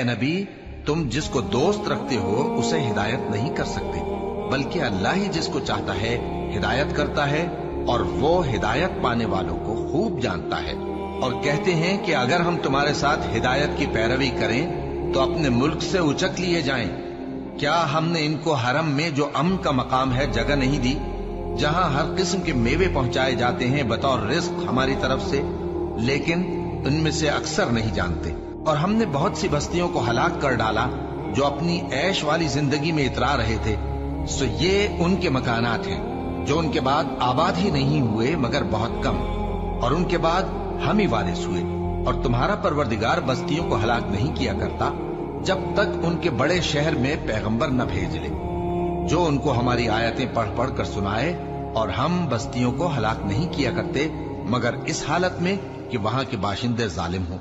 اے نبی تم جس کو دوست رکھتے ہو اسے ہدایت نہیں کر سکتے، بلکہ اللہ ہی جس کو چاہتا ہے ہدایت کرتا ہے، اور وہ ہدایت پانے والوں کو خوب جانتا ہے۔ اور کہتے ہیں کہ اگر ہم تمہارے ساتھ ہدایت کی پیروی کریں تو اپنے ملک سے اچک لیے جائیں۔ کیا ہم نے ان کو حرم میں جو امن کا مقام ہے جگہ نہیں دی، جہاں ہر قسم کے میوے پہنچائے جاتے ہیں بطور رزق ہماری طرف سے؟ لیکن ان میں سے اکثر نہیں جانتے۔ اور ہم نے بہت سی بستیوں کو ہلاک کر ڈالا جو اپنی عیش والی زندگی میں اترا رہے تھے، سو یہ ان کے مکانات ہیں جو ان کے بعد آباد ہی نہیں ہوئے مگر بہت کم، اور ان کے بعد ہم ہی وارث ہوئے۔ اور تمہارا پروردگار بستیوں کو ہلاک نہیں کیا کرتا جب تک ان کے بڑے شہر میں پیغمبر نہ بھیج لے جو ان کو ہماری آیتیں پڑھ پڑھ کر سنائے، اور ہم بستیوں کو ہلاک نہیں کیا کرتے مگر اس حالت میں کہ وہاں کے باشندے ظالم ہوں۔